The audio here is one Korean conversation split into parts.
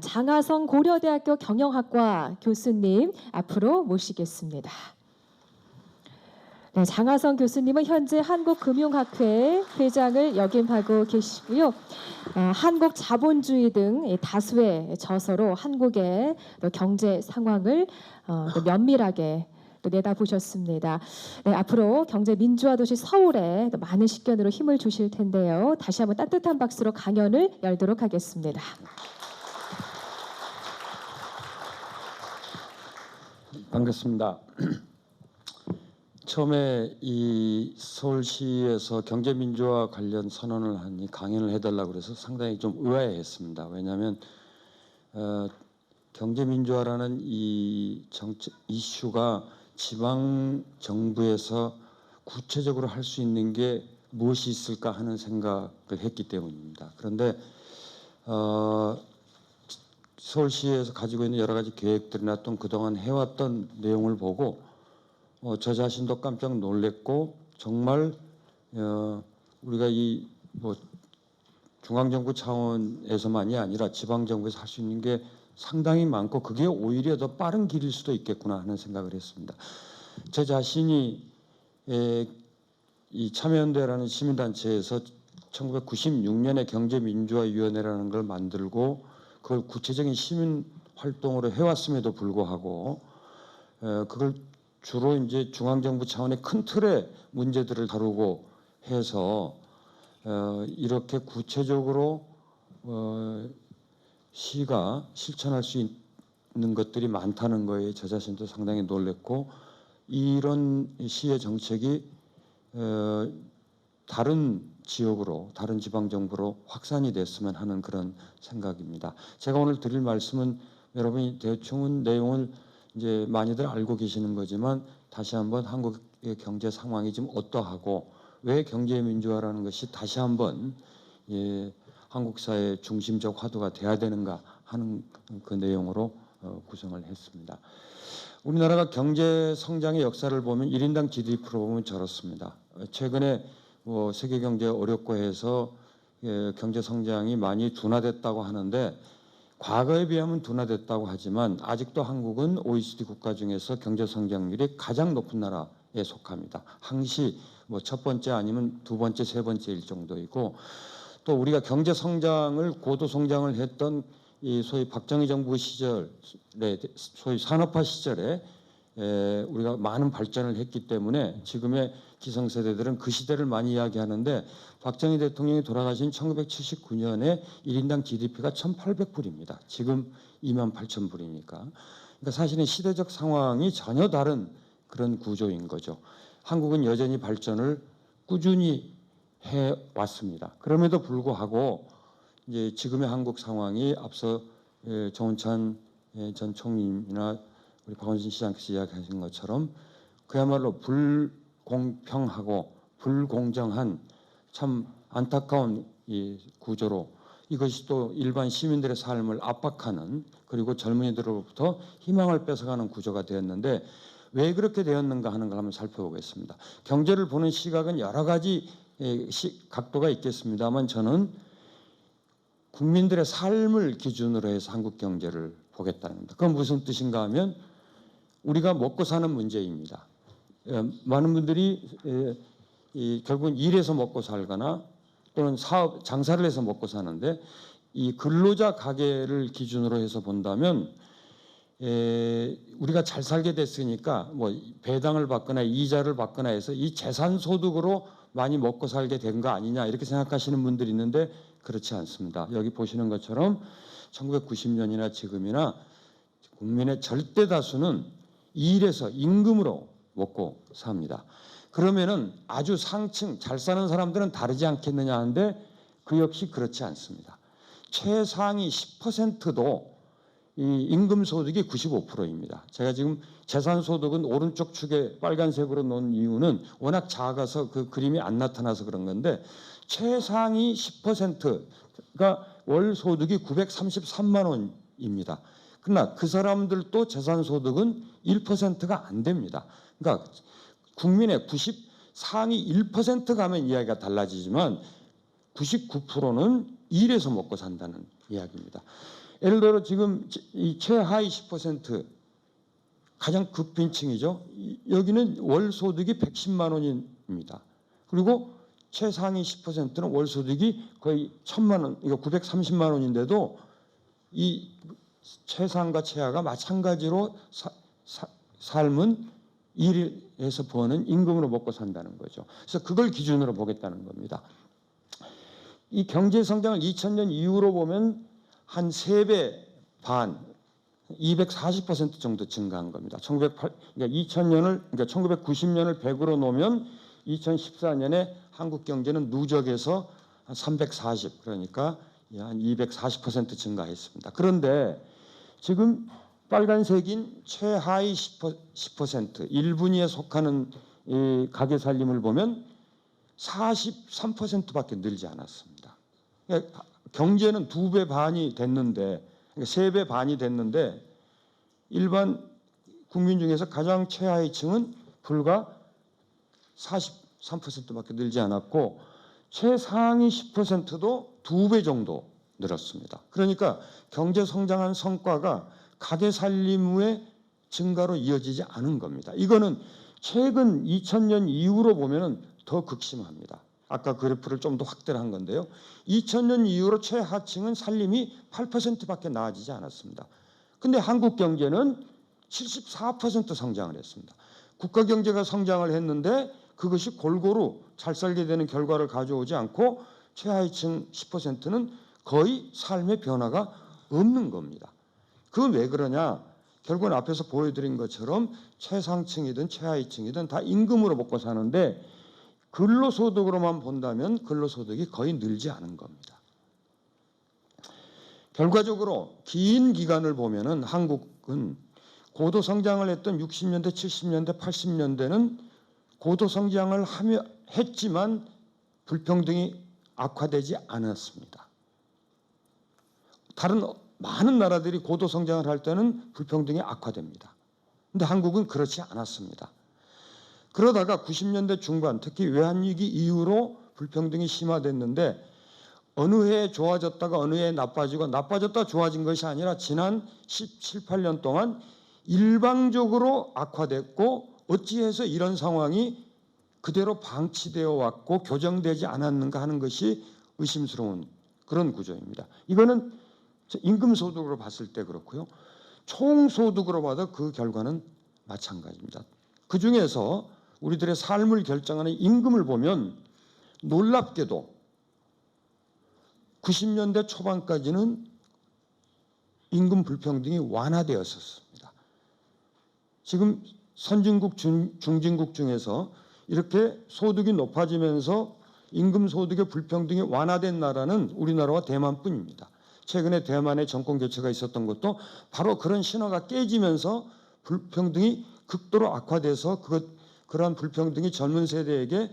장하성 고려대학교 경영학과 교수님 앞으로 모시겠습니다. 네, 장하성 교수님은 현재 한국금융학회 회장을 역임하고 계시고요. 한국 자본주의 등 다수의 저서로 한국의 경제 상황을 또 면밀하게 또 내다보셨습니다. 네, 앞으로 경제 민주화 도시 서울에 또 많은 식견으로 힘을 주실 텐데요. 다시 한번 따뜻한 박수로 강연을 열도록 하겠습니다. 반갑습니다. 처음에 이 서울시에서 경제민주화 관련 선언을 하니 강연을 해달라고 그래서 상당히 좀 의아해했습니다. 왜냐하면 경제민주화라는 이 정책 이슈가 지방 정부에서 구체적으로 할 수 있는 게 무엇이 있을까 하는 생각을 했기 때문입니다. 그런데 서울시에서 가지고 있는 여러 가지 계획들이나 또 그동안 해왔던 내용을 보고 저 자신도 깜짝 놀랐고 정말 우리가 이 뭐 중앙정부 차원에서만이 아니라 지방정부에서 할 수 있는 게 상당히 많고 그게 오히려 더 빠른 길일 수도 있겠구나 하는 생각을 했습니다. 저 자신이 이 참여연대라는 시민단체에서 1996년에 경제민주화위원회라는 걸 만들고 그걸 구체적인 시민활동으로 해왔음에도 불구하고 그걸 주로 이제 중앙정부 차원의 큰 틀의 문제들을 다루고 해서 이렇게 구체적으로 시가 실천할 수 있는 것들이 많다는 거에 저 자신도 상당히 놀랐고 이런 시의 정책이 다른 지역으로 다른 지방정부로 확산이 됐으면 하는 그런 생각입니다. 제가 오늘 드릴 말씀은 여러분이 대충은 내용을 이제 많이들 알고 계시는 거지만 다시 한번 한국의 경제 상황이 지금 어떠하고 왜 경제 민주화라는 것이 다시 한번 한국 사회의 중심적 화두가 돼야 되는가 하는 그 내용으로 구성을 했습니다. 우리나라가 경제 성장의 역사를 보면 1인당 GDP로 보면 저렇습니다. 최근에 세계 경제 어렵고 해서 경제 성장이 많이 둔화됐다고 하는데 과거에 비하면 둔화됐다고 하지만 아직도 한국은 OECD 국가 중에서 경제 성장률이 가장 높은 나라에 속합니다. 항시 첫 번째 아니면 두 번째, 세 번째일 정도이고 또 우리가 경제 성장을 고도 성장을 했던 이 소위 박정희 정부 시절에 소위 산업화 시절에 우리가 많은 발전을 했기 때문에 지금의 기성세대들은 그 시대를 많이 이야기하는데 박정희 대통령이 돌아가신 1979년에 1인당 GDP가 1,800불입니다. 지금 28,000불이니까. 그러니까 사실은 시대적 상황이 전혀 다른 그런 구조인 거죠. 한국은 여전히 발전을 꾸준히 해왔습니다. 그럼에도 불구하고 이제 지금의 한국 상황이 앞서 정운찬 전 총리나 우리 박원순 시장께서 이야기하신 것처럼 그야말로 불공평하고 불공정한 참 안타까운 이 구조로 이것이 또 일반 시민들의 삶을 압박하는 그리고 젊은이들로부터 희망을 뺏어가는 구조가 되었는데 왜 그렇게 되었는가 하는 걸 한번 살펴보겠습니다. 경제를 보는 시각은 여러 가지 각도가 있겠습니다만 저는 국민들의 삶을 기준으로 해서 한국 경제를 보겠다는 겁니다. 그건 무슨 뜻인가 하면 우리가 먹고 사는 문제입니다. 많은 분들이 결국은 일해서 먹고 살거나 또는 사업, 장사를 해서 먹고 사는데 이 근로자 가계를 기준으로 해서 본다면 우리가 잘 살게 됐으니까 배당을 받거나 이자를 받거나 해서 이 재산 소득으로 많이 먹고 살게 된 거 아니냐 이렇게 생각하시는 분들이 있는데 그렇지 않습니다. 여기 보시는 것처럼 1990년이나 지금이나 국민의 절대 다수는 일해서 임금으로 먹고 삽니다. 그러면은 아주 상층 잘 사는 사람들은 다르지 않겠느냐 하는데 그 역시 그렇지 않습니다. 최상위 10%도 이 임금 소득이 95%입니다. 제가 지금 재산 소득은 오른쪽 축에 빨간색으로 놓은 이유는 워낙 작아서 그 그림이 안 나타나서 그런 건데 최상위 10%가 월 소득이 933만 원입니다. 그러나 그 사람들도 재산 소득은 1%가 안 됩니다. 그러니까 국민의 상위 1% 가면 이야기가 달라지지만 99%는 일해서 먹고 산다는 이야기입니다. 예를 들어 지금 이 최하위 10% 가장 극빈층이죠. 여기는 월 소득이 110만 원입니다. 그리고 최상위 10%는 월 소득이 거의 1,000만 원, 이거 930만 원인데도 이 최상과 최하가 마찬가지로 삶은 일에서 버는 임금으로 먹고 산다는 거죠. 그래서 그걸 기준으로 보겠다는 겁니다. 이 경제 성장을 2000년 이후로 보면 한 3배 반, 240% 정도 증가한 겁니다. 2000년을 그러니까 1990년을 100으로 놓으면 2014년에 한국 경제는 누적해서 한 340, 그러니까 한 240% 증가했습니다. 그런데 지금 빨간색인 최하위 10%, 1분위에 속하는 이 가계 살림을 보면 43%밖에 늘지 않았습니다. 그러니까 경제는 2배 반이 됐는데, 그러니까 3배 반이 됐는데 일반 국민 중에서 가장 최하위층은 불과 43%밖에 늘지 않았고 최상위 10%도 2배 정도 늘었습니다. 그러니까 경제 성장한 성과가 가계 살림의 증가로 이어지지 않은 겁니다. 이거는 최근 2000년 이후로 보면은 더 극심합니다. 아까 그래프를 좀 더 확대를 한 건데요. 2000년 이후로 최하층은 살림이 8%밖에 나아지지 않았습니다. 근데 한국 경제는 74% 성장을 했습니다. 국가 경제가 성장을 했는데 그것이 골고루 잘 살게 되는 결과를 가져오지 않고 최하위층 10%는 거의 삶의 변화가 없는 겁니다. 그건 왜 그러냐? 결국은 앞에서 보여드린 것처럼 최상층이든 최하위층이든 다 임금으로 먹고 사는데 근로소득으로만 본다면 근로소득이 거의 늘지 않은 겁니다. 결과적으로 긴 기간을 보면은 한국은 고도 성장을 했던 60년대, 70년대, 80년대는 고도 성장을 했지만 불평등이 악화되지 않았습니다. 다른 많은 나라들이 고도 성장을 할 때는 불평등이 악화됩니다. 그런데 한국은 그렇지 않았습니다. 그러다가 90년대 중반, 특히 외환위기 이후로 불평등이 심화됐는데 어느 해에 좋아졌다가 어느 해에 나빠졌다 좋아진 것이 아니라 지난 17, 18년 동안 일방적으로 악화됐고 어찌해서 이런 상황이 그대로 방치되어 왔고 교정되지 않았는가 하는 것이 의심스러운 그런 구조입니다. 이거는 임금소득으로 봤을 때 그렇고요. 총소득으로 봐도 그 결과는 마찬가지입니다. 그중에서 우리들의 삶을 결정하는 임금을 보면 놀랍게도 90년대 초반까지는 임금 불평등이 완화되었었습니다. 지금 선진국, 중진국 중에서 이렇게 소득이 높아지면서 임금 소득의 불평등이 완화된 나라는 우리나라와 대만뿐입니다. 최근에 대만의 정권 교체가 있었던 것도 바로 그런 신화가 깨지면서 불평등이 극도로 악화돼서 그러한 불평등이 젊은 세대에게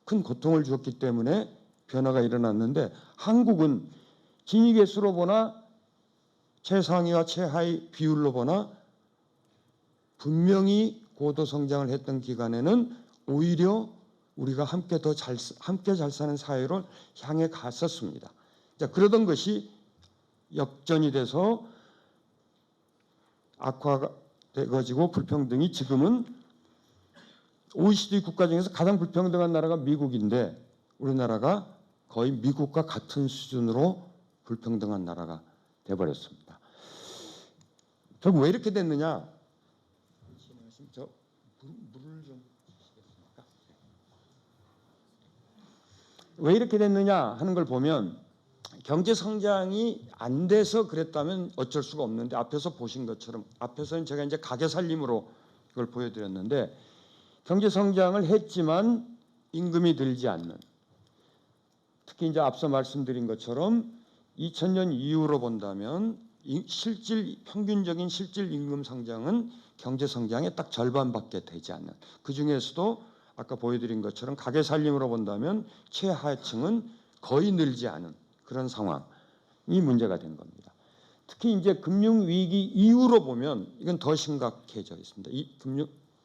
큰 고통을 주었기 때문에 변화가 일어났는데 한국은 진위계 수로 보나 최상위와 최하위 비율로 보나 분명히 고도 성장을 했던 기간에는 오히려 우리가 함께 잘 사는 사회로 향해 갔었습니다. 자, 그러던 것이 역전이 돼서 악화가 돼가지고 불평등이 지금은 OECD 국가 중에서 가장 불평등한 나라가 미국인데 우리나라가 거의 미국과 같은 수준으로 불평등한 나라가 돼버렸습니다. 결국 왜 이렇게 됐느냐? 저 물을 좀 주시겠습니까? 왜 이렇게 됐느냐 하는 걸 보면 경제 성장이 안 돼서 그랬다면 어쩔 수가 없는데 앞에서 보신 것처럼 앞에서는 제가 이제 가계 살림으로 이걸 보여드렸는데 경제 성장을 했지만 임금이 늘지 않는 특히 이제 앞서 말씀드린 것처럼 2000년 이후로 본다면 평균적인 실질 임금 성장은 경제 성장의 딱 절반밖에 되지 않는 그 중에서도 아까 보여드린 것처럼 가계 살림으로 본다면 최하층은 거의 늘지 않은 그런 상황이 문제가 된 겁니다. 특히 이제 금융위기 이후로 보면 이건 더 심각해져 있습니다.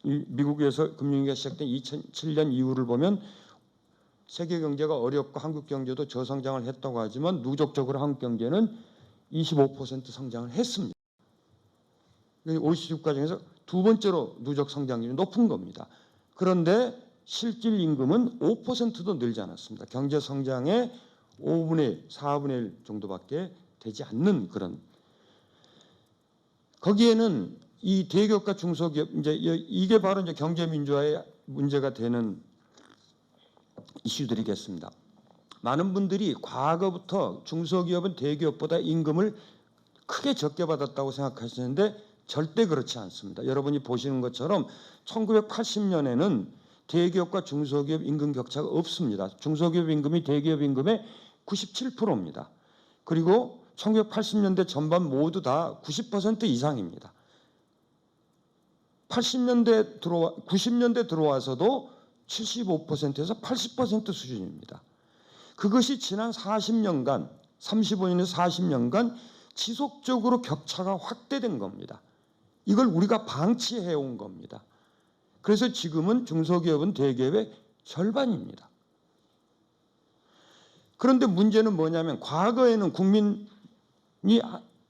미국에서 금융위기가 시작된 2007년 이후를 보면 세계 경제가 어렵고 한국 경제도 저성장을 했다고 하지만 누적적으로 한국 경제는 25% 성장을 했습니다. OECD 국가 중에서 두 번째로 누적 성장률이 높은 겁니다. 그런데 실질 임금은 5%도 늘지 않았습니다. 경제 성장의 5분의 1, 4분의 1 정도밖에 되지 않는 그런. 거기에는 이 대기업과 중소기업, 이게 바로 이제 경제 민주화의 문제가 되는 이슈들이겠습니다. 많은 분들이 과거부터 중소기업은 대기업보다 임금을 크게 적게 받았다고 생각하시는데 절대 그렇지 않습니다. 여러분이 보시는 것처럼 1980년에는 대기업과 중소기업 임금 격차가 없습니다. 중소기업 임금이 대기업 임금의 97%입니다. 그리고 1980년대 전반 모두 다 90% 이상입니다. 90년대 들어와서도 75%에서 80% 수준입니다. 그것이 지난 40년간, 35년에서 40년간 지속적으로 격차가 확대된 겁니다. 이걸 우리가 방치해 온 겁니다. 그래서 지금은 중소기업은 대기업의 절반입니다. 그런데 문제는 뭐냐면 과거에는 국민이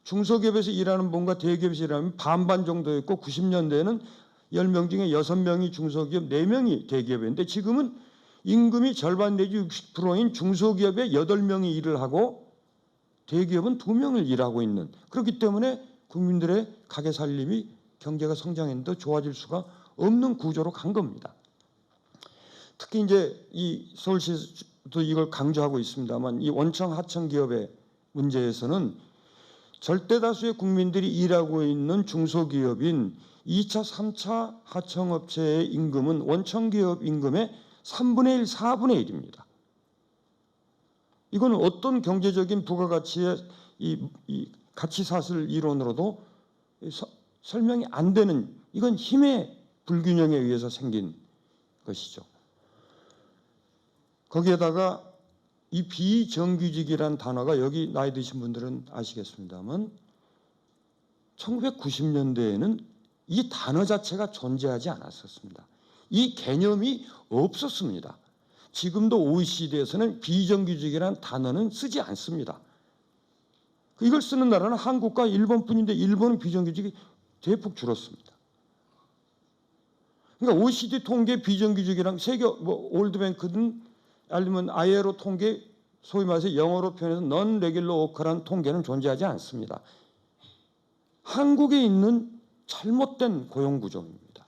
중소기업에서 일하는 분과 대기업에서 일하는 반반 정도였고 90년대에는 10명 중에 6명이 중소기업, 4명이 대기업이었는데 지금은 임금이 절반 내지 60%인 중소기업에 8명이 일을 하고 대기업은 2명을 일하고 있는, 그렇기 때문에 국민들의 가게 살림이 경제가 성장했는데 좋아질 수가 없는 구조로 간 겁니다. 특히 이제 이 서울시도 이걸 강조하고 있습니다만 이 원청 하청 기업의 문제에서는 절대 다수의 국민들이 일하고 있는 중소기업인 2차, 3차 하청업체의 임금은 원청기업 임금의 3분의 1, 4분의 1입니다. 이건 어떤 경제적인 부가가치의 이 가치사슬 이론으로도 설명이 안 되는, 이건 힘의 불균형에 의해서 생긴 것이죠. 거기에다가 이 비정규직이라는 단어가, 여기 나이 드신 분들은 아시겠습니다만 1990년대에는 이 단어 자체가 존재하지 않았었습니다. 이 개념이 없었습니다. 지금도 OECD에서는 비정규직이라는 단어는 쓰지 않습니다. 이걸 쓰는 나라는 한국과 일본뿐인데 일본은 비정규직이 대폭 줄었습니다. 그러니까 OECD 통계 비정규직이랑 세계 월드뱅크든 아니면 ILO 통계, 소위 말해서 영어로 표현해서 non regular worker라는 통계는 존재하지 않습니다. 한국에 있는 잘못된 고용 구조입니다.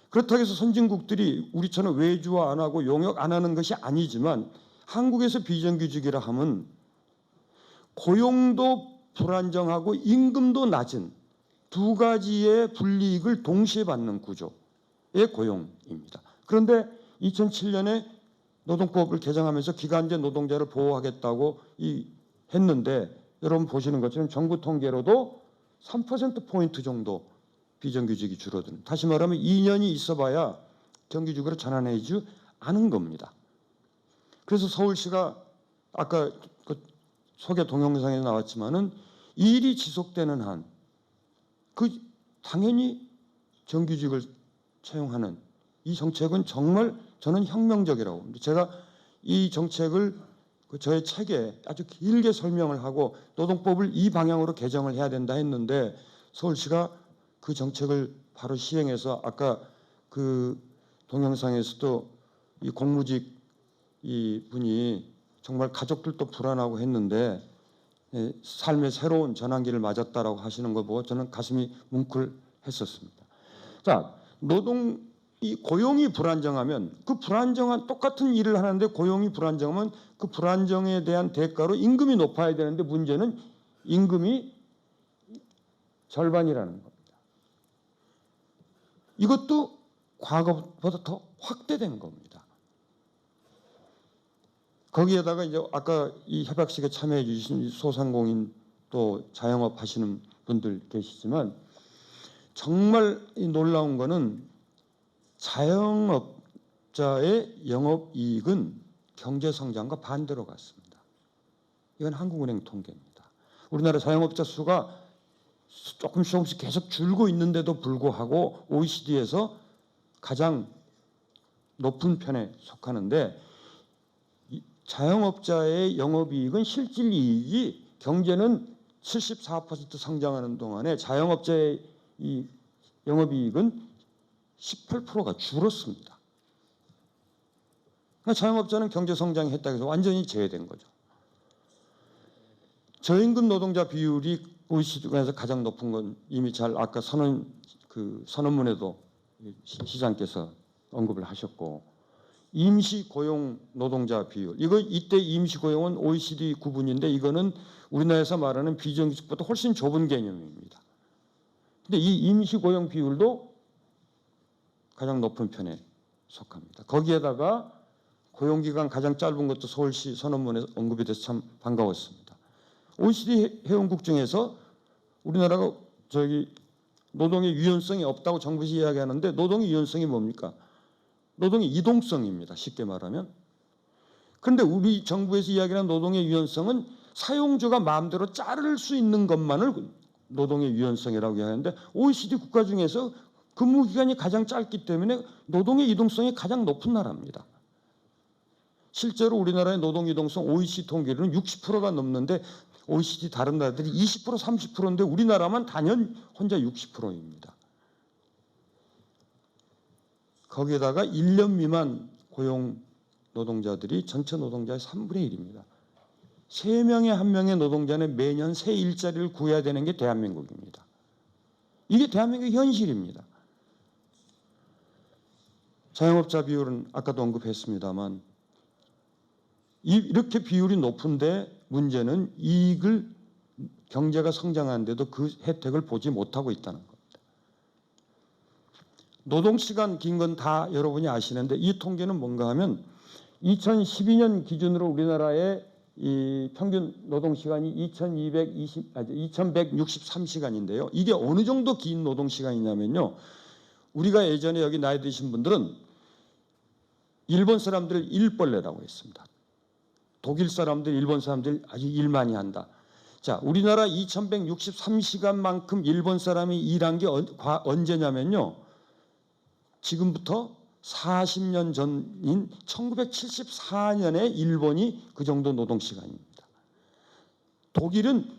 그렇다고 해서 선진국들이 우리처럼 외주화 안 하고 용역 안 하는 것이 아니지만 한국에서 비정규직이라 하면 고용도 불안정하고 임금도 낮은 두 가지의 불이익을 동시에 받는 구조의 고용입니다. 그런데 2007년에 노동법을 개정하면서 기간제 노동자를 보호하겠다고 했는데 여러분 보시는 것처럼 정부 통계로도 3%포인트 정도 비정규직이 줄어드는, 다시 말하면 2년이 있어봐야 정규직으로 전환하지 않은 겁니다. 그래서 서울시가 아까 그 소개 동영상에 나왔지만은 이 일이 지속되는 한 당연히 정규직을 채용하는 이 정책은 정말 저는 혁명적이라고 봅니다. 제가 이 정책을 저의 책에 아주 길게 설명을 하고 노동법을 이 방향으로 개정을 해야 된다 했는데 서울시가 그 정책을 바로 시행해서 아까 그 동영상에서도 이 공무직 이 분이 정말 가족들도 불안하고 했는데 삶의 새로운 전환기를 맞았다라고 하시는 거 보고 저는 가슴이 뭉클했었습니다. 자, 이 고용이 불안정하면 그 불안정한 똑같은 일을 하는데 고용이 불안정하면 그 불안정에 대한 대가로 임금이 높아야 되는데 문제는 임금이 절반이라는 겁니다. 이것도 과거보다 더 확대된 겁니다. 거기에다가 이제 아까 이 협약식에 참여해 주신 소상공인 또 자영업 하시는 분들 계시지만 정말 놀라운 거는 자영업자의 영업이익은 경제성장과 반대로 갔습니다. 이건 한국은행 통계입니다. 우리나라 자영업자 수가 조금씩 계속 줄고 있는데도 불구하고 OECD에서 가장 높은 편에 속하는데 자영업자의 영업이익은 실질이익이 경제는 74% 성장하는 동안에 자영업자의 이 영업이익은 18%가 줄었습니다. 그러니까 자영업자는 경제 성장이 했다고 해서 완전히 제외된 거죠. 저임금 노동자 비율이 OECD에서 가장 높은 건 이미 잘 아까 선언문에도 시장께서 언급을 하셨고, 임시 고용 노동자 비율, 이때 임시 고용은 OECD 구분인데 이거는 우리나라에서 말하는 비정규직보다 훨씬 좁은 개념입니다. 근데 이 임시 고용 비율도 가장 높은 편에 속합니다. 거기에다가 고용기간 가장 짧은 것도 서울시 선언문에 언급이 돼서 참 반가웠습니다. OECD 회원국 중에서 우리나라가 노동의 유연성이 없다고 정부에서 이야기하는데, 노동의 유연성이 뭡니까? 노동의 이동성입니다. 쉽게 말하면. 그런데 우리 정부에서 이야기하는 노동의 유연성은 사용주가 마음대로 자를 수 있는 것만을 노동의 유연성이라고 이야기하는데, OECD 국가 중에서 근무기간이 가장 짧기 때문에 노동의 이동성이 가장 높은 나라입니다. 실제로 우리나라의 노동 이동성 OECD 통계로는 60%가 넘는데 OECD 다른 나라들이 20% 30%인데 우리나라만 단연 혼자 60%입니다. 거기에다가 1년 미만 고용 노동자들이 전체 노동자의 3분의 1입니다. 3명에 1명의 노동자는 매년 새 일자리를 구해야 되는 게 대한민국입니다. 이게 대한민국의 현실입니다. 자영업자 비율은 아까도 언급했습니다만 이렇게 비율이 높은데 문제는 이익을 경제가 성장하는데도 그 혜택을 보지 못하고 있다는 겁니다. 노동시간 긴 건 다 여러분이 아시는데 이 통계는 뭔가 하면 2012년 기준으로 우리나라의 이 평균 노동시간이 2163시간인데요. 이게 어느 정도 긴 노동시간이냐면요. 우리가 예전에 여기 나이 드신 분들은 일본 사람들 일벌레라고 했습니다. 독일 사람들, 일본 사람들 아주 일 많이 한다. 자, 우리나라 2163시간만큼 일본 사람이 일한 게 언제냐면요. 지금부터 40년 전인 1974년에 일본이 그 정도 노동시간입니다. 독일은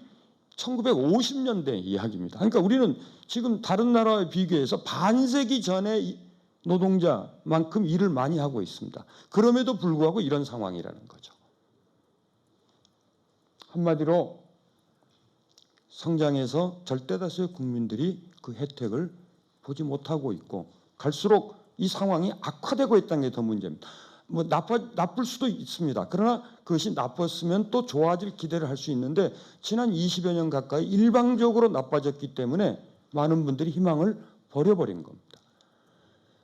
1950년대 이야기입니다. 그러니까 우리는 지금 다른 나라와 비교해서 반세기 전에 노동자만큼 일을 많이 하고 있습니다. 그럼에도 불구하고 이런 상황이라는 거죠. 한마디로 성장해서 절대다수의 국민들이 그 혜택을 보지 못하고 있고 갈수록 이 상황이 악화되고 있다는 게 더 문제입니다. 나쁠 수도 있습니다. 그러나 그것이 나빴으면 또 좋아질 기대를 할 수 있는데 지난 20여 년 가까이 일방적으로 나빠졌기 때문에 많은 분들이 희망을 버려버린 겁니다.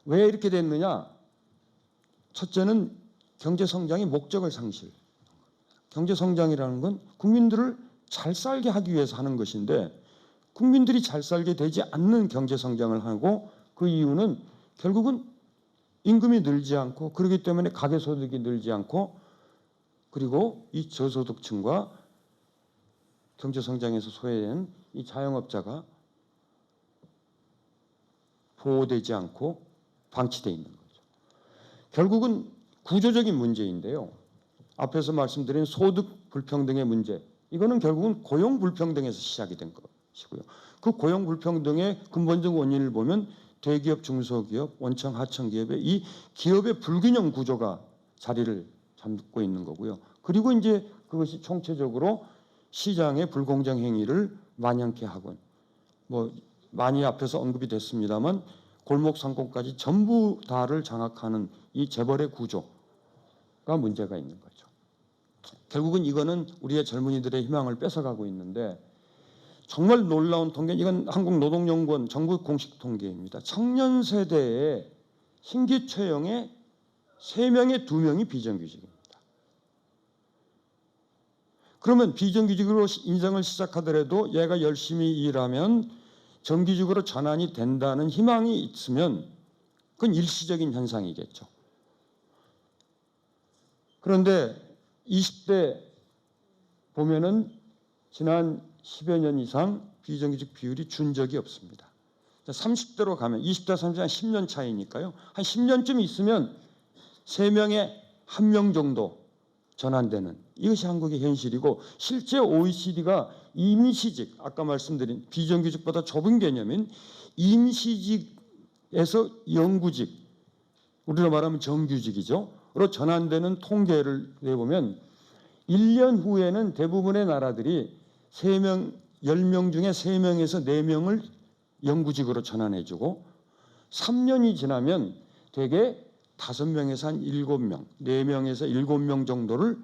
왜 이렇게 됐느냐? 첫째는 경제성장의 목적을 상실. 경제성장이라는 건 국민들을 잘 살게 하기 위해서 하는 것인데 국민들이 잘 살게 되지 않는 경제성장을 하고 그 이유는 결국은 임금이 늘지 않고 그렇기 때문에 가계소득이 늘지 않고 그리고 이 저소득층과 경제성장에서 소외된 이 자영업자가 보호되지 않고 방치되어 있는 거죠. 결국은 구조적인 문제인데요. 앞에서 말씀드린 소득 불평등의 문제, 이거는 결국은 고용 불평등에서 시작이 된 것이고요. 그 고용 불평등의 근본적 원인을 보면 대기업, 중소기업, 원청, 하청 기업의 이 기업의 불균형 구조가 자리를 잡고 있는 거고요. 그리고 이제 그것이 총체적으로 시장의 불공정 행위를 만연케 하곤 많이 앞에서 언급이 됐습니다만 골목 상권까지 전부 다를 장악하는 이 재벌의 구조가 문제가 있는 거죠. 결국은 이거는 우리의 젊은이들의 희망을 뺏어가고 있는데 정말 놀라운 통계, 이건 한국노동연구원 정부 공식 통계입니다. 청년 세대의 신규 채용의 3명에 2명이 비정규직입니다. 그러면 비정규직으로 인정을 시작하더라도 얘가 열심히 일하면 정규직으로 전환이 된다는 희망이 있으면 그건 일시적인 현상이겠죠. 그런데 20대 보면은 지난 10여 년 이상 비정규직 비율이 준 적이 없습니다. 30대로 가면 20대 30대 한 10년 차이니까요. 한 10년쯤 있으면 3명에 1명 정도 전환되는 이것이 한국의 현실이고 실제 OECD가 임시직 아까 말씀드린 비정규직보다 좁은 개념인 임시직에서 영구직 우리로 말하면 정규직이죠.로 전환되는 통계를 내보면 1년 후에는 대부분의 나라들이 3명, 10명 중에 3명에서 4명을 영구직으로 전환해주고 3년이 지나면 대개 5명에서 한 7명, 4명에서 7명 정도를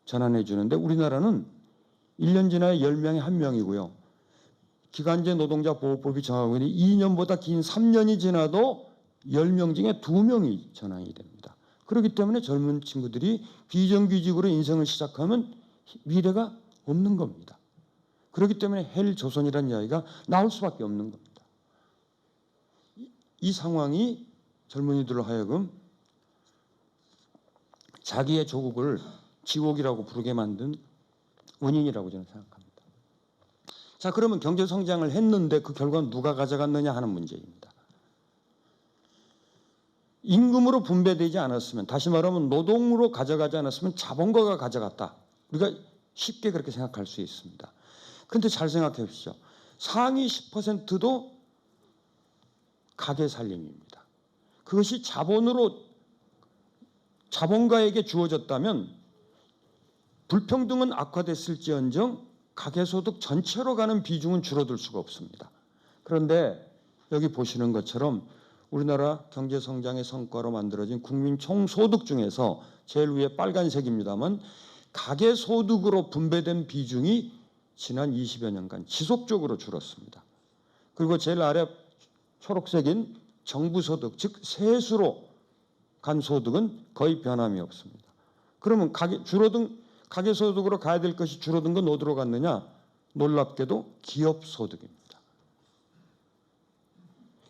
전환해 주는데 우리나라는 1년 지나야 10명에 1명이고요. 기간제 노동자 보호법이 정하고 있는 2년보다 긴 3년이 지나도 10명 중에 2명이 전환이 됩니다. 그렇기 때문에 젊은 친구들이 비정규직으로 인생을 시작하면 미래가 없는 겁니다. 그렇기 때문에 헬조선이라는 이야기가 나올 수밖에 없는 겁니다. 이 상황이 젊은이들로 하여금 자기의 조국을 지옥이라고 부르게 만든 원인이라고 저는 생각합니다. 자, 그러면 경제 성장을 했는데 그 결과는 누가 가져갔느냐 하는 문제입니다. 임금으로 분배되지 않았으면, 다시 말하면 노동으로 가져가지 않았으면 자본가가 가져갔다. 우리가 쉽게 그렇게 생각할 수 있습니다. 그런데 잘 생각해 보시죠. 상위 10%도 가계 살림입니다. 그것이 자본가에게 주어졌다면 불평등은 악화됐을지언정 가계소득 전체로 가는 비중은 줄어들 수가 없습니다. 그런데 여기 보시는 것처럼 우리나라 경제성장의 성과로 만들어진 국민 총소득 중에서 제일 위에 빨간색입니다만 가계소득으로 분배된 비중이 지난 20여 년간 지속적으로 줄었습니다. 그리고 제일 아래 초록색인 정부소득, 즉 세수로 간 소득은 거의 변함이 없습니다. 그러면 가계소득으로 가야 될 것이 줄어든 건 어디로 갔느냐? 놀랍게도 기업소득입니다.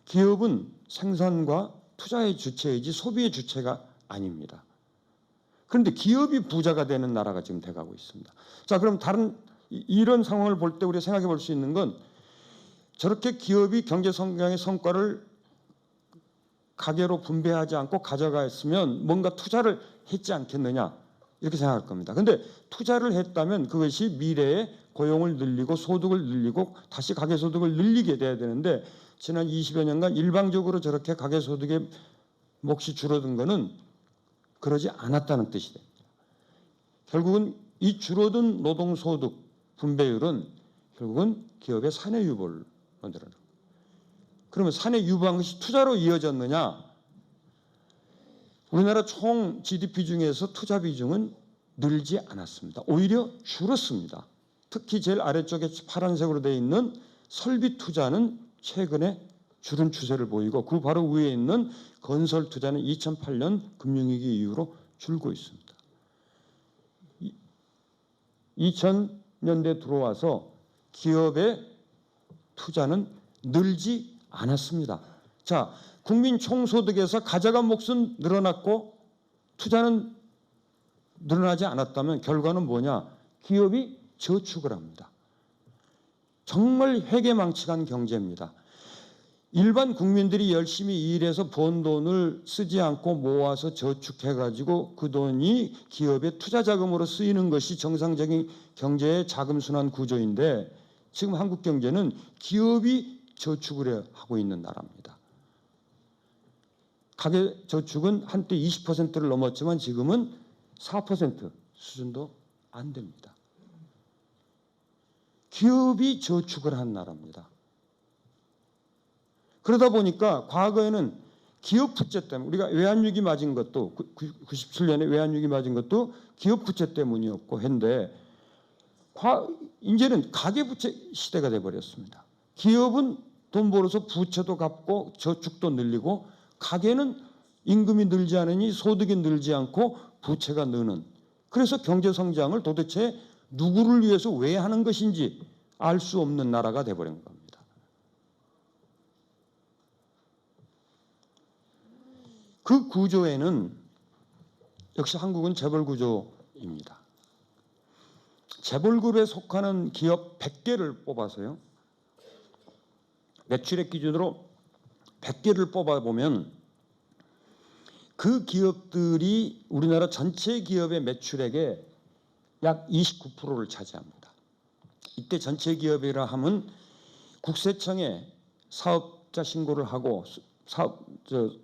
기업은 생산과 투자의 주체이지 소비의 주체가 아닙니다. 그런데 기업이 부자가 되는 나라가 지금 돼가고 있습니다. 자, 그럼 이런 상황을 볼 때 우리가 생각해 볼 수 있는 건 저렇게 기업이 경제 성장의 성과를 가계로 분배하지 않고 가져갔으면 뭔가 투자를 했지 않겠느냐 이렇게 생각할 겁니다. 그런데 투자를 했다면 그것이 미래에 고용을 늘리고 소득을 늘리고 다시 가계소득을 늘리게 돼야 되는데 지난 20여 년간 일방적으로 저렇게 가계소득의 몫이 줄어든 것은 그러지 않았다는 뜻이 됩니다. 결국은 이 줄어든 노동소득 분배율은 결국은 기업의 사내 유보를 만들어내는 거예요. 그러면 사내 유보한 것이 투자로 이어졌느냐? 우리나라 총 GDP 중에서 투자 비중은 늘지 않았습니다. 오히려 줄었습니다. 특히 제일 아래쪽에 파란색으로 되어 있는 설비 투자는 최근에 줄은 추세를 보이고 그 바로 위에 있는 건설 투자는 2008년 금융위기 이후로 줄고 있습니다. 2000년대 들어와서 기업의 투자는 늘지 않았습니다. 자, 국민 총소득에서 가져간 몫은 늘어났고 투자는 늘어나지 않았다면 결과는 뭐냐? 기업이 저축을 합니다. 정말 회계망측한 경제입니다. 일반 국민들이 열심히 일해서 번 돈을 쓰지 않고 모아서 저축해가지고 그 돈이 기업의 투자 자금으로 쓰이는 것이 정상적인 경제의 자금순환 구조인데 지금 한국 경제는 기업이 저축을 하고 있는 나라입니다. 가계 저축은 한때 20%를 넘었지만 지금은 4% 수준도 안 됩니다. 기업이 저축을 한 나라입니다. 그러다 보니까 과거에는 기업 부채 때문에 우리가 외환위기 맞은 것도 97년에 외환위기 맞은 것도 기업 부채 때문이었고 했는데 이제는 가계부채 시대가 돼버렸습니다. 기업은 돈 벌어서 부채도 갚고 저축도 늘리고 가계는 임금이 늘지 않으니 소득이 늘지 않고 부채가 느는 그래서 경제성장을 도대체 누구를 위해서 왜 하는 것인지 알 수 없는 나라가 돼버린 겁니다. 그 구조에는 역시 한국은 재벌구조입니다. 재벌그룹에 속하는 기업 100개를 뽑아서요. 매출액 기준으로 100개를 뽑아보면 그 기업들이 우리나라 전체 기업의 매출액의 약 29%를 차지합니다. 이때 전체 기업이라 하면 국세청에 사업자 신고를 하고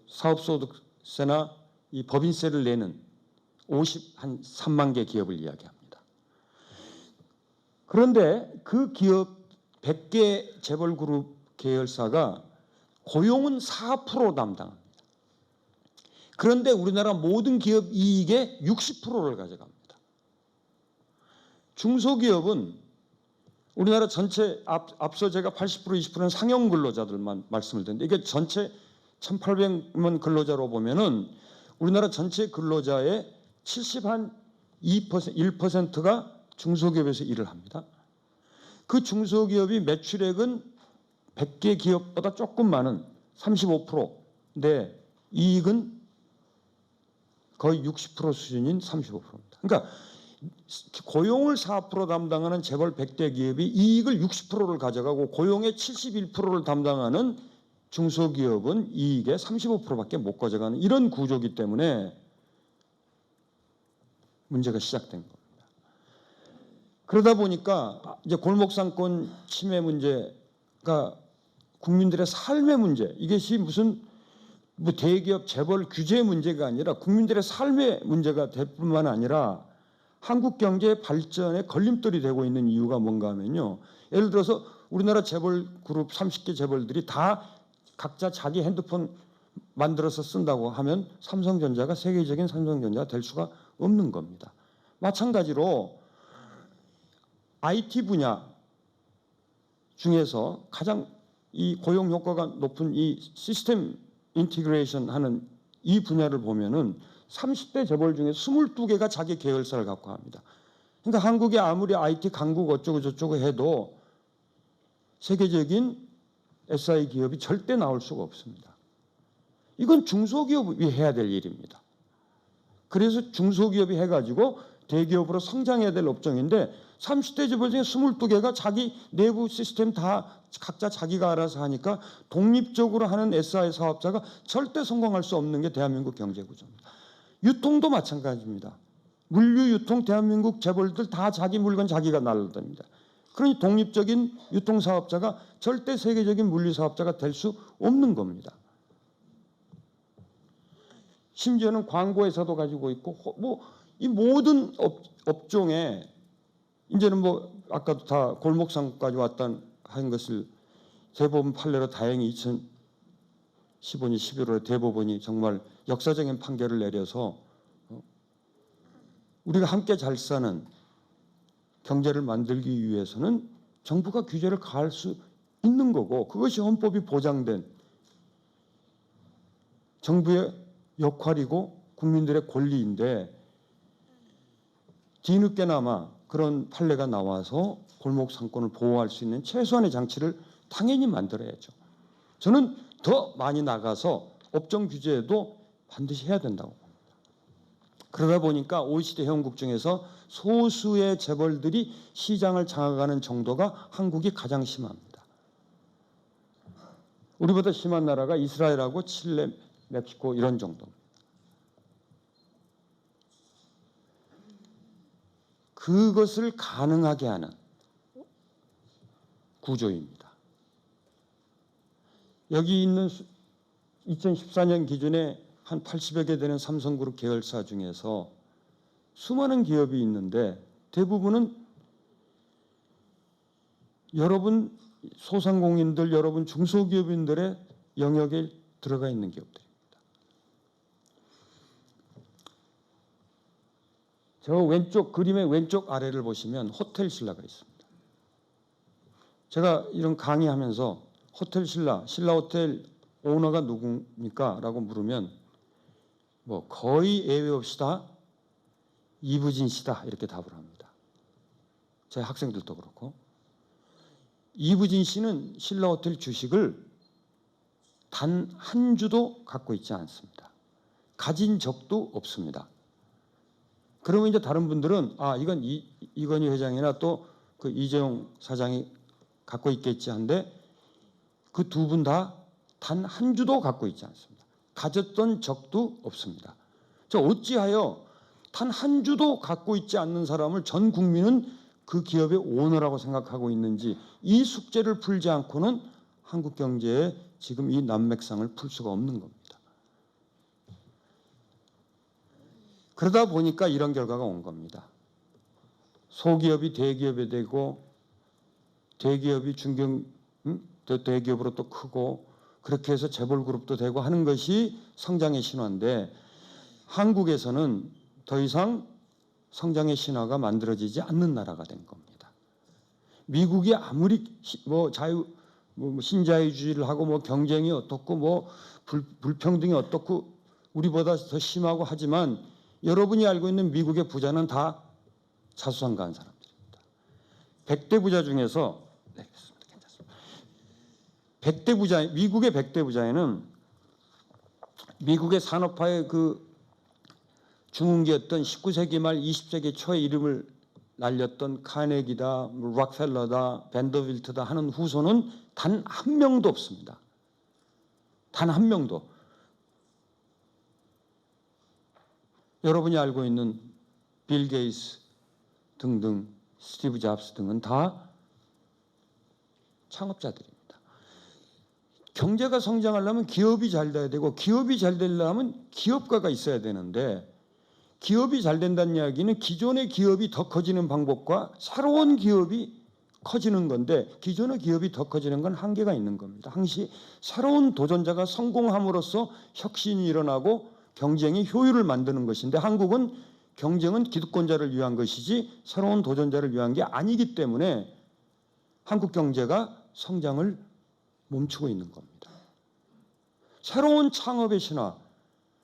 사업소득세나 이 법인세를 내는 3만 개 기업을 이야기합니다. 그런데 그 기업 100개 재벌그룹 계열사가 고용은 4% 담당합니다. 그런데 우리나라 모든 기업 이익의 60%를 가져갑니다. 중소기업은 우리나라 전체 앞서 제가 80% 20%는 상용 근로자들만 말씀을 드렸는데 이게 전체 1,800만 근로자로 보면은 우리나라 전체 근로자의 72% 1%가 중소기업에서 일을 합니다. 그 중소기업이 매출액은 100개 기업보다 조금 많은 35%인데 이익은 거의 60% 수준인 35%입니다. 그러니까 고용을 4% 담당하는 재벌 100대 기업이 이익을 60%를 가져가고 고용의 71%를 담당하는 중소기업은 이익의 35%밖에 못 가져가는 이런 구조이기 때문에 문제가 시작된 겁니다. 그러다 보니까 이제 골목상권 침해 문제가 국민들의 삶의 문제, 이것이 무슨 뭐 대기업 재벌 규제 문제가 아니라 국민들의 삶의 문제가 될 뿐만 아니라 한국 경제의 발전에 걸림돌이 되고 있는 이유가 뭔가 하면요. 예를 들어서 우리나라 재벌 그룹 30개 재벌들이 다 각자 자기 핸드폰 만들어서 쓴다고 하면 삼성전자가 세계적인 삼성전자가 될 수가 없는 겁니다. 마찬가지로 IT 분야 중에서 가장 이 고용 효과가 높은 이 시스템 인티그레이션 하는 이 분야를 보면은 30대 재벌 중에 22개가 자기 계열사를 갖고 합니다. 그러니까 한국이 아무리 IT 강국 어쩌고 저쩌고 해도 세계적인 SI 기업이 절대 나올 수가 없습니다. 이건 중소기업이 해야 될 일입니다. 그래서 중소기업이 해가지고 대기업으로 성장해야 될 업종인데 30대 재벌 중에 22개가 자기 내부 시스템 다 각자 자기가 알아서 하니까 독립적으로 하는 SI 사업자가 절대 성공할 수 없는 게 대한민국 경제구조입니다. 유통도 마찬가지입니다. 물류 유통 대한민국 재벌들 다 자기 물건 자기가 날라답니다. 그러니 독립적인 유통 사업자가 절대 세계적인 물류 사업자가 될 수 없는 겁니다. 심지어는 광고회사도 가지고 있고 뭐 이 모든 업종에 이제는 뭐 아까도 다 골목상까지 왔다는 한 것을 대법원 판례로 다행히 2015년 11월에 대법원이 정말 역사적인 판결을 내려서 우리가 함께 잘 사는 경제를 만들기 위해서는 정부가 규제를 가할 수 있는 거고 그것이 헌법이 보장된 정부의 역할이고 국민들의 권리인데 뒤늦게나마 그런 판례가 나와서 골목 상권을 보호할 수 있는 최소한의 장치를 당연히 만들어야죠. 저는 더 많이 나가서 업종 규제도 반드시 해야 된다고 봅니다. 그러다 보니까 OECD 회원국 중에서 소수의 재벌들이 시장을 장악하는 정도가 한국이 가장 심합니다. 우리보다 심한 나라가 이스라엘하고 칠레, 멕시코 이런 정도입니다. 그것을 가능하게 하는 구조입니다. 여기 있는 2014년 기준에 한 80여 개 되는 삼성그룹 계열사 중에서 수많은 기업이 있는데 대부분은 여러분 소상공인들, 여러분 중소기업인들의 영역에 들어가 있는 기업들입니다. 저 왼쪽 그림의 왼쪽 아래를 보시면 호텔 신라가 있습니다. 제가 이런 강의하면서 호텔 신라 호텔 오너가 누굽니까? 라고 물으면 뭐 거의 예외 없이 다 이부진 씨다 이렇게 답을 합니다. 제 학생들도 그렇고 이부진 씨는 신라 호텔 주식을 단 한 주도 갖고 있지 않습니다. 가진 적도 없습니다. 그러면 이제 다른 분들은 이건 이건희 회장이나 또 그 이재용 사장이 갖고 있겠지 한데 그 두 분 다 단 한 주도 갖고 있지 않습니다. 가졌던 적도 없습니다. 자, 어찌하여 단 한 주도 갖고 있지 않는 사람을 전 국민은 그 기업의 오너라고 생각하고 있는지, 이 숙제를 풀지 않고는 한국 경제에 지금 이 난맥상을 풀 수가 없는 겁니다. 그러다 보니까 이런 결과가 온 겁니다. 소기업이 대기업이 되고 대기업이 대기업으로 또 크고, 그렇게 해서 재벌그룹도 되고 하는 것이 성장의 신화인데, 한국에서는 더 이상 성장의 신화가 만들어지지 않는 나라가 된 겁니다. 미국이 아무리 신자유주의를 하고 경쟁이 어떻고 불평등이 어떻고 우리보다 더 심하고 하지만, 여러분이 알고 있는 미국의 부자는 다 자수성가한 사람들입니다. 100대 부자 중에서, 네, 괜찮습니다. 100대 부자, 미국의 100대 부자에는 미국의 산업화의 그 중흥기였던 19세기 말 20세기 초에 이름을 날렸던 카네기다, 록펠러다, 벤더빌트다 하는 후손은 단 한 명도 없습니다. 단 한 명도. 여러분이 알고 있는 빌 게이츠 등등, 스티브 잡스 등은 다 창업자들입니다. 경제가 성장하려면 기업이 잘 돼야 되고, 기업이 잘 되려면 기업가가 있어야 되는데, 기업이 잘 된다는 이야기는 기존의 기업이 더 커지는 방법과 새로운 기업이 커지는 건데, 기존의 기업이 더 커지는 건 한계가 있는 겁니다. 항시 새로운 도전자가 성공함으로써 혁신이 일어나고 경쟁이 효율을 만드는 것인데, 한국은 경쟁은 기득권자를 위한 것이지 새로운 도전자를 위한 게 아니기 때문에 한국 경제가 성장을 멈추고 있는 겁니다. 새로운 창업의 신화,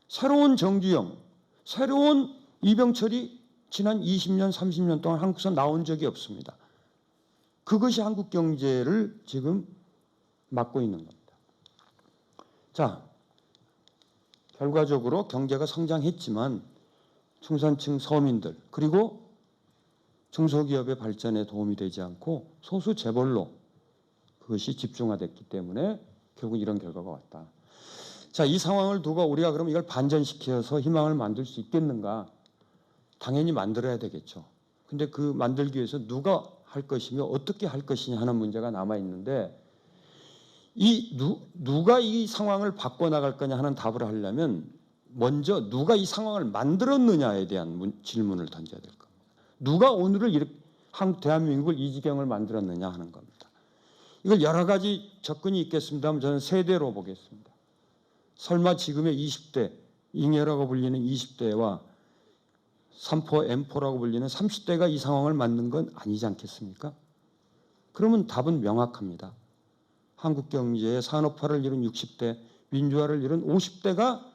새로운 정규영, 새로운 이병철이 지난 20년, 30년 동안 한국에서 나온 적이 없습니다. 그것이 한국 경제를 지금 막고 있는 겁니다. 자, 결과적으로 경제가 성장했지만 중산층 서민들 그리고 중소기업의 발전에 도움이 되지 않고 소수 재벌로 그것이 집중화됐기 때문에 결국 이런 결과가 왔다. 자, 이 상황을 두고 우리가 그럼 이걸 반전시켜서 희망을 만들 수 있겠는가? 당연히 만들어야 되겠죠. 근데 그 만들기 위해서 누가 할 것이며 어떻게 할 것이냐 하는 문제가 남아 있는데, 누가 이 상황을 바꿔나갈 거냐 하는 답을 하려면 먼저 누가 이 상황을 만들었느냐에 대한 질문을 던져야 될 겁니다. 누가 오늘을 대한민국을 이 지경을 만들었느냐 하는 겁니다. 이걸 여러 가지 접근이 있겠습니다만 저는 세대로 보겠습니다. 설마 지금의 20대, 잉여라고 불리는 20대와 3포, M4라고 불리는 30대가 이 상황을 만든 건 아니지 않겠습니까? 그러면 답은 명확합니다. 한국 경제의 산업화를 이룬 60대, 민주화를 이룬 50대가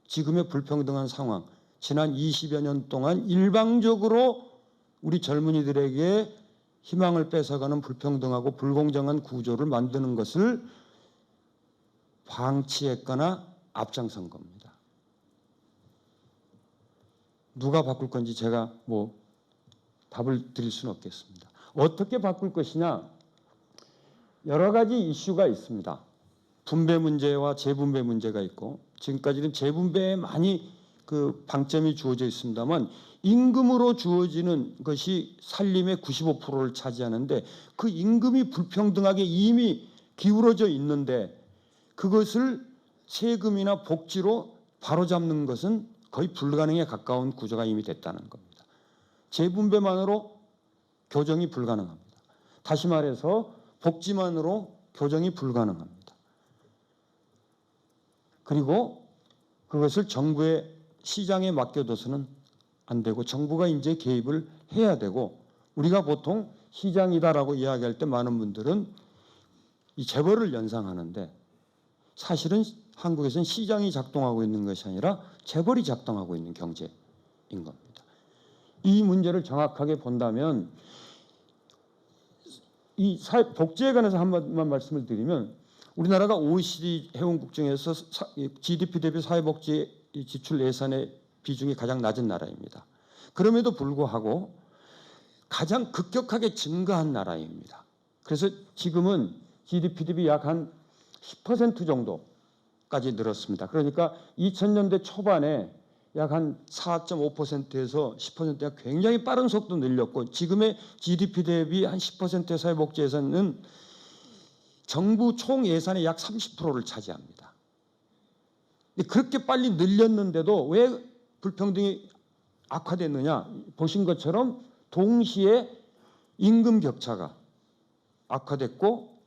지금의 불평등한 상황, 지난 20여 년 동안 일방적으로 우리 젊은이들에게 희망을 뺏어가는 불평등하고 불공정한 구조를 만드는 것을 방치했거나 앞장선 겁니다. 누가 바꿀 건지 제가 답을 드릴 수는 없겠습니다. 어떻게 바꿀 것이냐? 여러 가지 이슈가 있습니다. 분배 문제와 재분배 문제가 있고, 지금까지는 재분배에 많이 그 방점이 주어져 있습니다만, 임금으로 주어지는 것이 살림의 95%를 차지하는데, 그 임금이 불평등하게 이미 기울어져 있는데 그것을 세금이나 복지로 바로잡는 것은 거의 불가능에 가까운 구조가 이미 됐다는 겁니다. 재분배만으로 교정이 불가능합니다. 다시 말해서 복지만으로 교정이 불가능합니다. 그리고 그것을 정부의 시장에 맡겨둬서는 안 되고, 정부가 이제 개입을 해야 되고, 우리가 보통 시장이다라고 이야기할 때 많은 분들은 이 재벌을 연상하는데, 사실은 한국에서는 시장이 작동하고 있는 것이 아니라 재벌이 작동하고 있는 경제인 겁니다. 이 문제를 정확하게 본다면, 이 복지에 관해서 한 번만 말씀을 드리면, 우리나라가 OECD 회원국 중에서 GDP 대비 사회복지 지출 예산의 비중이 가장 낮은 나라입니다. 그럼에도 불구하고 가장 급격하게 증가한 나라입니다. 그래서 지금은 GDP 대비 약 한 10% 정도 까지 늘었습니다. 그러니까 2000년대 초반에 약 한 4.5%에서 10%가 굉장히 빠른 속도 늘렸고 지금의 GDP 대비 한 10%의 사회복지 예산은 정부 총 예산의 약 30%를 차지합니다. 그렇게 빨리 늘렸는데도 왜 불평등이 악화됐느냐? 보신 것처럼 동시에 임금 격차가 악화됐고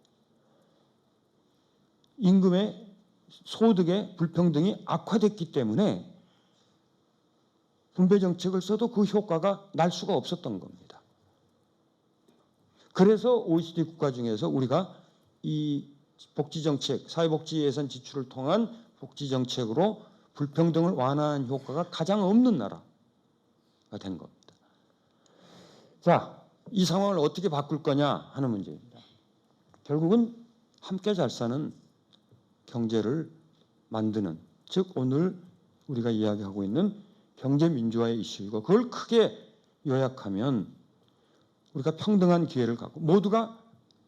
임금의 소득의 불평등이 악화됐기 때문에 분배 정책을 써도 그 효과가 날 수가 없었던 겁니다. 그래서 OECD 국가 중에서 우리가 이 복지 정책, 사회복지 예산 지출을 통한 복지 정책으로 불평등을 완화한 효과가 가장 없는 나라가 된 겁니다. 자, 이 상황을 어떻게 바꿀 거냐 하는 문제입니다. 결국은 함께 잘 사는 경제를 만드는, 즉 오늘 우리가 이야기하고 있는 경제민주화의 이슈이고 그걸 크게 요약하면 우리가 평등한 기회를 갖고 모두가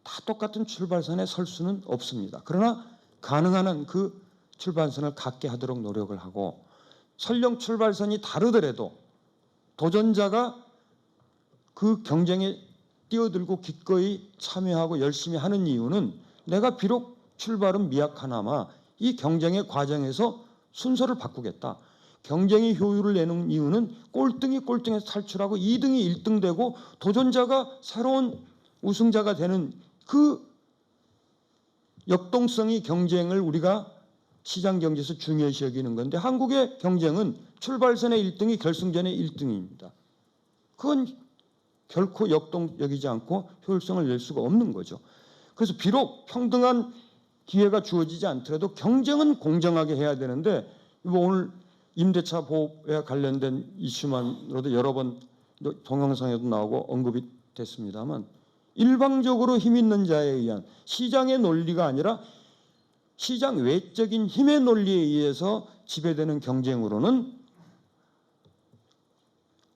다 똑같은 출발선에 설 수는 없습니다. 그러나 가능한 한 그 출발선을 갖게 하도록 노력을 하고 설령 출발선이 다르더라도 도전자가 그 경쟁에 뛰어들고 기꺼이 참여하고 열심히 하는 이유는 내가 비록 출발은 미약하나마 이 경쟁의 과정에서 순서를 바꾸겠다. 경쟁의 효율을 내는 이유는 꼴등이 꼴등에서 탈출하고 2등이 1등 되고 도전자가 새로운 우승자가 되는 그 역동성이 경쟁을 우리가 시장 경제에서 중요시 여기는 건데 한국의 경쟁은 출발선의 1등이 결승전의 1등입니다. 그건 결코 역동적이지 않고 효율성을 낼 수가 없는 거죠. 그래서 비록 평등한 기회가 주어지지 않더라도 경쟁은 공정하게 해야 되는데 오늘 임대차 보호에 관련된 이슈만으로도 여러 번 동영상에도 나오고 언급이 됐습니다만 일방적으로 힘 있는 자에 의한 시장의 논리가 아니라 시장 외적인 힘의 논리에 의해서 지배되는 경쟁으로는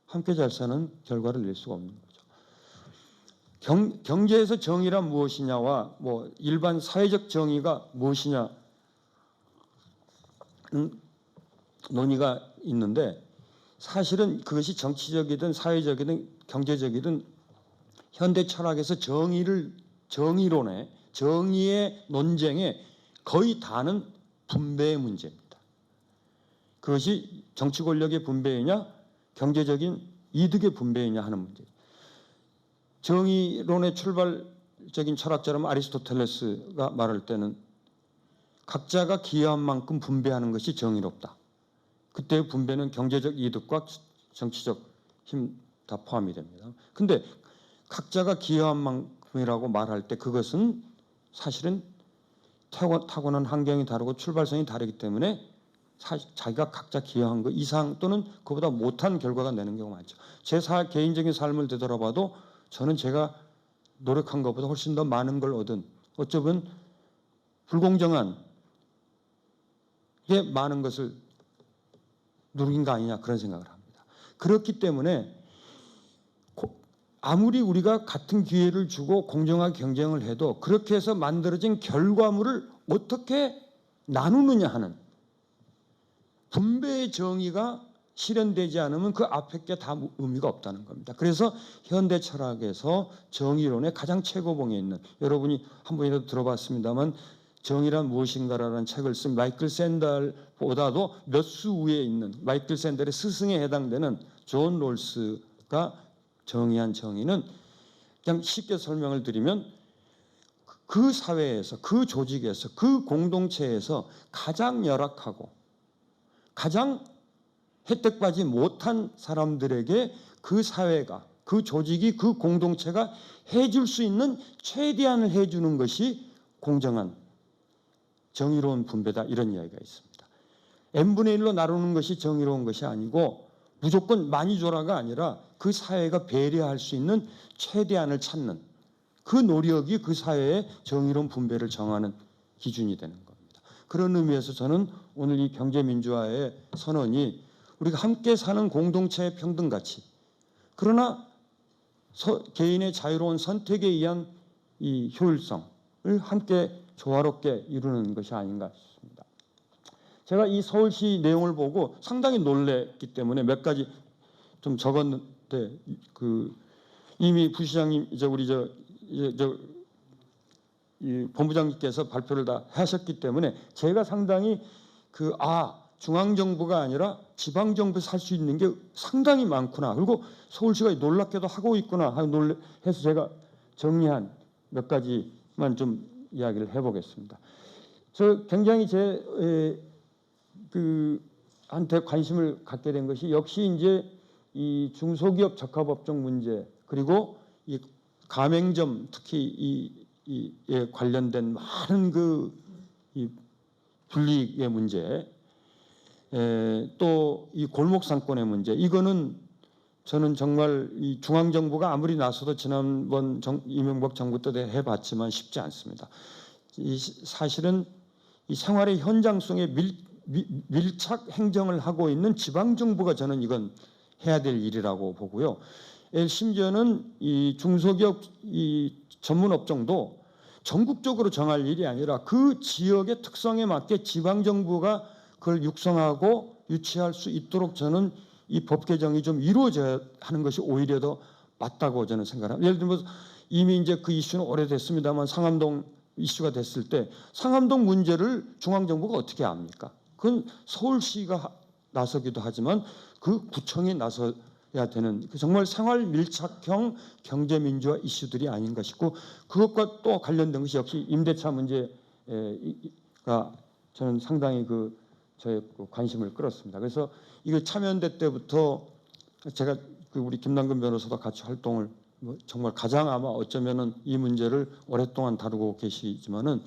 함께 잘 사는 결과를 낼 수가 없는 거죠. 경제에서 정의란 무엇이냐와 뭐 일반 사회적 정의가 무엇이냐 논의가 있는데 사실은 그것이 정치적이든 사회적이든 경제적이든 현대 철학에서 정의론의 정의의 논쟁에 거의 다는 분배의 문제입니다. 그것이 정치 권력의 분배이냐 경제적인 이득의 분배이냐 하는 문제. 정의론의 출발적인 철학자라면 아리스토텔레스가 말할 때는 각자가 기여한 만큼 분배하는 것이 정의롭다. 그때의 분배는 경제적 이득과 정치적 힘 다 포함이 됩니다. 근데 각자가 기여한 만큼이라고 말할 때 그것은 사실은 타고난 환경이 다르고 출발선이 다르기 때문에 자기가 각자 기여한 것 이상 또는 그보다 못한 결과가 내는 경우가 많죠. 제 개인적인 삶을 되돌아봐도 저는 제가 노력한 것보다 훨씬 더 많은 걸 얻은 어쩌면 불공정한 게 많은 것을 누린 거 아니냐 그런 생각을 합니다. 그렇기 때문에 아무리 우리가 같은 기회를 주고 공정하게 경쟁을 해도 그렇게 해서 만들어진 결과물을 어떻게 나누느냐 하는 분배의 정의가 실현되지 않으면 그 앞에 게 다 의미가 없다는 겁니다. 그래서 현대 철학에서 정의론의 가장 최고봉에 있는 여러분이 한 번이라도 들어봤습니다만 정의란 무엇인가라는 책을 쓴 마이클 샌델보다도 몇 수 위에 있는 마이클 샌델의 스승에 해당되는 존 롤스가 정의한 정의는 그냥 쉽게 설명을 드리면 그 사회에서 그 조직에서 그 공동체에서 가장 열악하고 가장 혜택받지 못한 사람들에게 그 사회가 그 조직이 그 공동체가 해줄 수 있는 최대한을 해주는 것이 공정한 정의로운 분배다 이런 이야기가 있습니다. n분의 1로 나누는 것이 정의로운 것이 아니고 무조건 많이 줘라가 아니라 그 사회가 배려할 수 있는 최대한을 찾는 그 노력이 그 사회의 정의로운 분배를 정하는 기준이 되는 겁니다. 그런 의미에서 저는 오늘 이 경제민주화의 선언이 우리가 함께 사는 공동체의 평등가치 그러나 개인의 자유로운 선택에 의한 이 효율성을 함께 조화롭게 이루는 것이 아닌가 싶습니다. 제가 이 서울시 내용을 보고 상당히 놀랬기 때문에 몇 가지 좀 적었는데 이미 부시장님 이제 우리 이 본부장님께서 발표를 다 하셨기 때문에 제가 상당히 중앙정부가 아니라 지방정부에서 할 수 있는 게 상당히 많구나. 그리고 서울시가 놀랍게도 하고 있구나 해서 제가 정리한 몇 가지만 좀 이야기를 해보겠습니다. 저 굉장히 한테 관심을 갖게 된 것이 역시 이제 이 중소기업 적합업종 문제 그리고 이 가맹점 특히 이에 관련된 많은 이 불이익의 문제, 또 이 골목상권의 문제, 이거는 저는 정말 이 중앙정부가 아무리 나서도 지난번 이명박 정부 때 해봤지만 쉽지 않습니다. 사실은 이 생활의 현장 속에 밀착 행정을 하고 있는 지방정부가 저는 이건 해야 될 일이라고 보고요. 심지어는 이 중소기업 이 전문업종도 전국적으로 정할 일이 아니라 그 지역의 특성에 맞게 지방정부가 그걸 육성하고 유치할 수 있도록 저는 이 법 개정이 좀 이루어져야 하는 것이 오히려 더 맞다고 저는 생각합니다. 예를 들면 이미 이제 그 이슈는 오래됐습니다만 상암동 이슈가 됐을 때 상암동 문제를 중앙정부가 어떻게 압니까? 그건 서울시가 나서기도 하지만 그 구청이 나서야 되는 정말 생활 밀착형 경제 민주화 이슈들이 아닌 것이고 그것과 또 관련된 것이 역시 임대차 문제가 저는 상당히 저의 관심을 끌었습니다. 그래서 이거 참여연대 때부터 제가 우리 김남근 변호사도 같이 활동을 정말 가장 아마 어쩌면은 이 문제를 오랫동안 다루고 계시지만은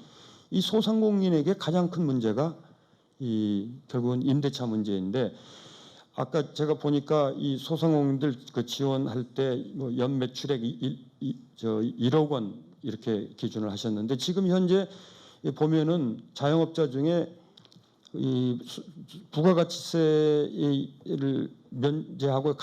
이 소상공인에게 가장 큰 문제가 결국은 임대차 문제인데 아까 제가 보니까 이 소상공인들 지원할 때 연 매출액 1억 원 이렇게 기준을 하셨는데 지금 현재 보면은 자영업자 중에 이 부가가치세를 면제하고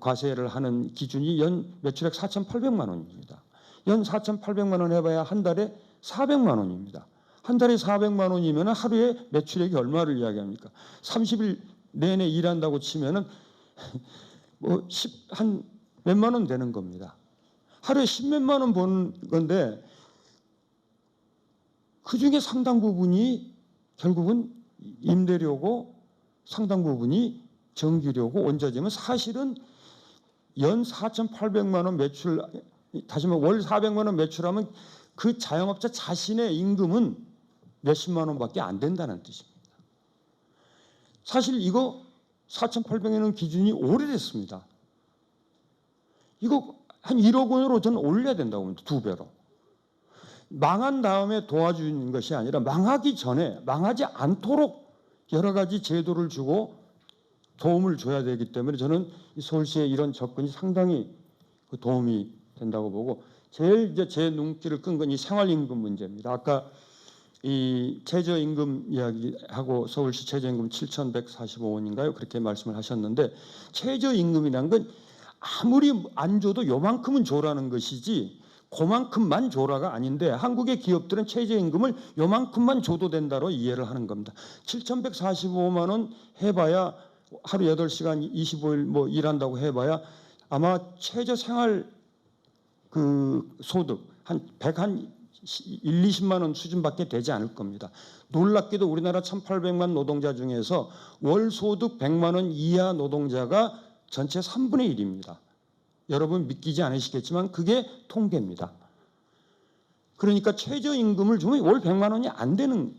과세를 하는 기준이 연 매출액 4,800만 원입니다. 연 4,800만 원 해봐야 한 달에 400만 원입니다. 한 달에 400만 원이면 하루에 매출액이 얼마를 이야기합니까? 30일 내내 일한다고 치면은 한 몇만 원 되는 겁니다. 하루에 10몇만 원 버는 건데 그 중에 상당 부분이 결국은 임대료고 상당 부분이 전기료고 원자재면 사실은 연 4,800만 원 매출, 다시 말해 월 400만 원 매출하면 그 자영업자 자신의 임금은 몇십만 원밖에 안 된다는 뜻입니다. 사실 이거 4,800원 기준이 오래됐습니다. 이거 한 1억 원으로 저는 올려야 된다고 봅니다. 2배로. 망한 다음에 도와주는 것이 아니라 망하기 전에 망하지 않도록 여러 가지 제도를 주고 도움을 줘야 되기 때문에 저는 서울시의 이런 접근이 상당히 도움이 된다고 보고 제일 이제 제 눈길을 끈 건 이 생활임금 문제입니다. 아까 이 최저임금 이야기하고 서울시 최저임금 7,145원인가요? 그렇게 말씀을 하셨는데 최저임금이라는 건 아무리 안 줘도 요만큼은 줘라는 것이지 그만큼만 줘라가 아닌데 한국의 기업들은 최저임금을 요만큼만 줘도 된다로 이해를 하는 겁니다. 7,145만 원 해봐야 하루 8시간 25일 일한다고 해봐야 아마 최저 생활 소득 한 1, 20만 원 수준밖에 되지 않을 겁니다. 놀랍게도 우리나라 1,800만 노동자 중에서 월 소득 100만 원 이하 노동자가 전체 3분의 1입니다. 여러분 믿기지 않으시겠지만 그게 통계입니다. 그러니까 최저임금을 주면 월 100만 원이 안 되는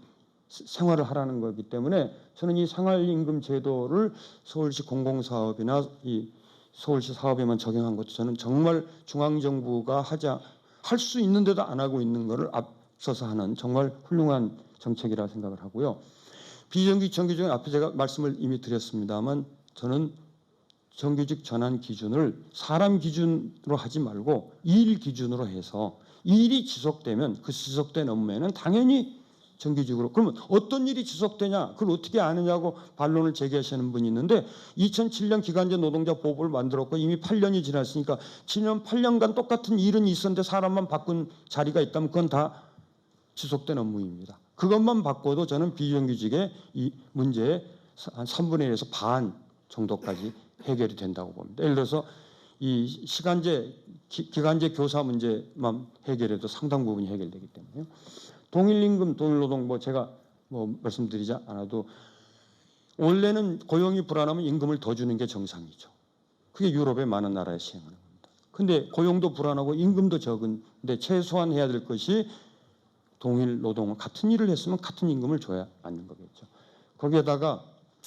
생활을 하라는 거기 때문에 저는 이 생활임금 제도를 서울시 공공사업이나 이 서울시 사업에만 적용한 것도 저는 정말 중앙정부가 할 수 있는데도 안 하고 있는 것을 앞서서 하는 정말 훌륭한 정책이라 생각을 하고요. 비정규직 정규직은 앞에 제가 말씀을 이미 드렸습니다만 저는 정규직 전환 기준을 사람 기준으로 하지 말고 일 기준으로 해서 일이 지속되면 그 지속된 업무에는 당연히 정규직으로 그러면 어떤 일이 지속되냐 그걸 어떻게 아느냐고 반론을 제기하시는 분이 있는데 2007년 기간제 노동자 보호법을 만들었고 이미 8년이 지났으니까 7년 8년간 똑같은 일은 있었는데 사람만 바꾼 자리가 있다면 그건 다 지속된 업무입니다. 그것만 바꿔도 저는 비정규직의 이 문제의 한 3분의 1에서 반 정도까지 해결이 된다고 봅니다. 예를 들어서 이 시간제, 기간제 교사 문제만 해결해도 상당 부분이 해결되기 때문에요. 동일임금, 동일노동 뭐 제가 뭐 말씀드리지 않아도 원래는 고용이 불안하면 임금을 더 주는 게 정상이죠. 그게 유럽의 많은 나라에 시행하는 겁니다. 근데 고용도 불안하고 임금도 적은데 최소한 해야 될 것이 동일 노동을 같은 일을 했으면 같은 임금을 줘야 맞는 거겠죠. 거기에다가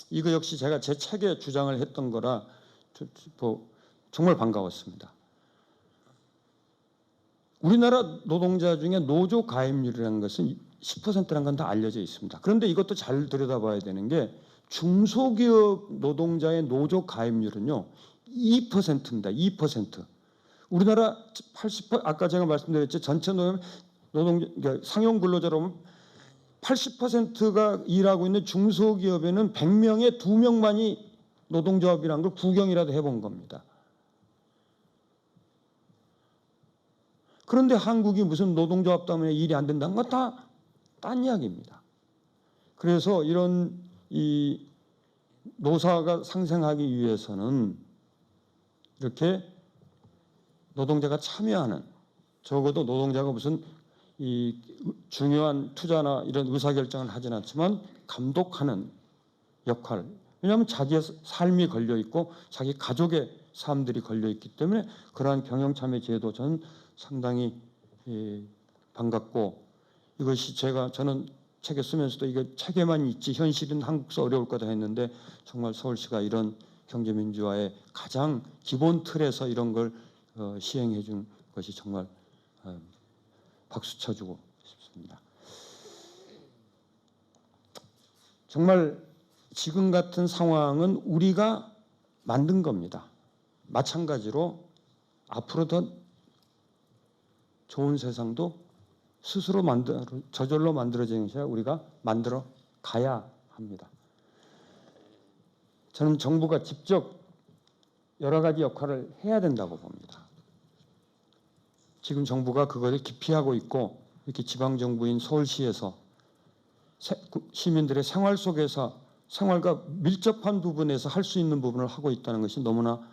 이거 역시 제가 제 책에 주장을 했던 거라 정말 반가웠습니다. 우리나라 노동자 중에 노조 가입률이라는 것은 10%라는 건 다 알려져 있습니다. 그런데 이것도 잘 들여다봐야 되는 게 중소기업 노동자의 노조 가입률은요 2%입니다. 2%. 우리나라 80% 아까 제가 말씀드렸죠. 전체 그러니까 상용 근로자로 80%가 일하고 있는 중소기업에는 100명에 2명만이 노동조합이라는 걸 구경이라도 해본 겁니다. 그런데 한국이 무슨 노동조합 때문에 일이 안 된다는 건 다 딴 이야기입니다. 그래서 이런 이 노사가 상생하기 위해서는 이렇게 노동자가 참여하는, 적어도 노동자가 무슨 이 중요한 투자나 이런 의사결정을 하진 않지만 감독하는 역할. 왜냐하면 자기의 삶이 걸려 있고 자기 가족의 삶들이 걸려 있기 때문에 그러한 경영참여 제도 저는 상당히 반갑고, 이것이 저는 책에 쓰면서도 이거 책에만 있지 현실은 한국서 어려울 거다 했는데 정말 서울시가 이런 경제민주화의 가장 기본 틀에서 이런 걸 시행해 준 것이 정말 박수 쳐주고 싶습니다. 정말 지금 같은 상황은 우리가 만든 겁니다. 마찬가지로 앞으로 더 좋은 세상도 스스로 저절로 만들어지는 것이 아니라 우리가 만들어 가야 합니다. 저는 정부가 직접 여러 가지 역할을 해야 된다고 봅니다. 지금 정부가 그것을 기피하고 있고 이렇게 지방정부인 서울시에서 시민들의 생활 속에서 생활과 밀접한 부분에서 할 수 있는 부분을 하고 있다는 것이 너무나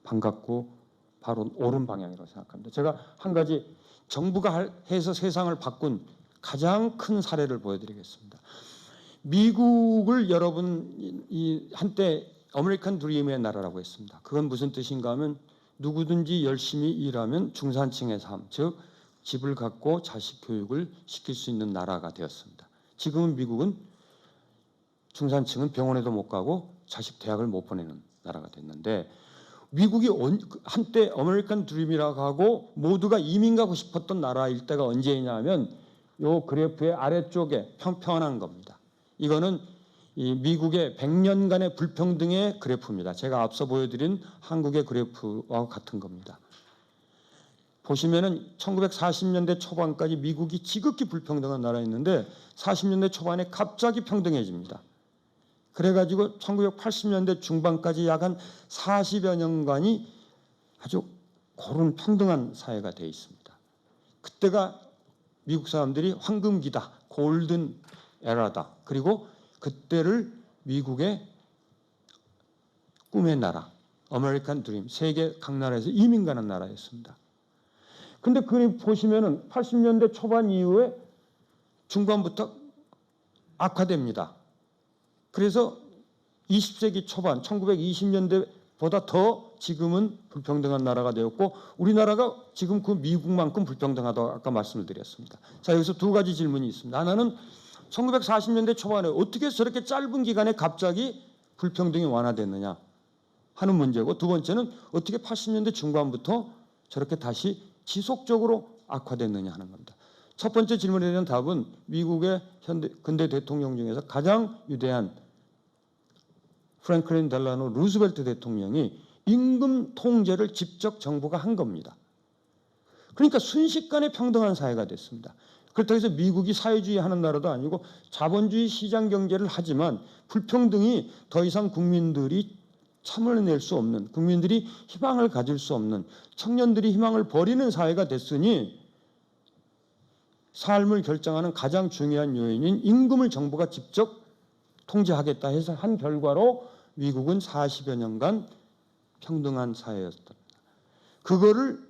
반갑고 바로 옳은 방향이라고 생각합니다. 제가 한 가지 정부가 해서 세상을 바꾼 가장 큰 사례를 보여드리겠습니다. 미국을 여러분 한때 아메리칸 드림의 나라라고 했습니다. 그건 무슨 뜻인가 하면 누구든지 열심히 일하면 중산층의 삶, 즉 집을 갖고 자식 교육을 시킬 수 있는 나라가 되었습니다. 지금은 미국은 중산층은 병원에도 못 가고 자식 대학을 못 보내는 나라가 됐는데, 미국이 한때 아메리칸 드림이라고 하고 모두가 이민 가고 싶었던 나라일 때가 언제냐 하면 요 그래프의 아래쪽에 평평한 겁니다. 이거는 이 미국의 100년간의 불평등의 그래프입니다. 제가 앞서 보여드린 한국의 그래프와 같은 겁니다. 보시면은 1940년대 초반까지 미국이 지극히 불평등한 나라였는데 40년대 초반에 갑자기 평등해집니다. 그래가지고 1980년대 중반까지 약 한 40여 년간이 아주 고른 평등한 사회가 되어 있습니다. 그때가 미국 사람들이 황금기다, 골든 에라다. 그리고 그때를 미국의 꿈의 나라, 아메리칸 드림, 세계 각 나라에서 이민 가는 나라였습니다. 근데 그 보시면은 80년대 초반 이후에 중반부터 악화됩니다. 그래서 20세기 초반 1920년대보다 더 지금은 불평등한 나라가 되었고, 우리나라가 지금 그 미국만큼 불평등하다고 아까 말씀을 드렸습니다. 자, 여기서 두 가지 질문이 있습니다. 하나는 1940년대 초반에 어떻게 저렇게 짧은 기간에 갑자기 불평등이 완화됐느냐 하는 문제고, 두 번째는 어떻게 80년대 중반부터 저렇게 다시 지속적으로 악화됐느냐 하는 겁니다. 첫 번째 질문에 대한 답은 미국의 근대 대통령 중에서 가장 위대한 프랭클린 델라노 루즈벨트 대통령이 임금 통제를 직접 정부가 한 겁니다. 그러니까 순식간에 평등한 사회가 됐습니다. 그렇다고 해서 미국이 사회주의 하는 나라도 아니고 자본주의 시장 경제를 하지만 불평등이 더 이상 국민들이 참아낼 수 없는, 국민들이 희망을 가질 수 없는, 청년들이 희망을 버리는 사회가 됐으니 삶을 결정하는 가장 중요한 요인인 임금을 정부가 직접 통제하겠다 해서 한 결과로 미국은 40여 년간 평등한 사회였다. 그거를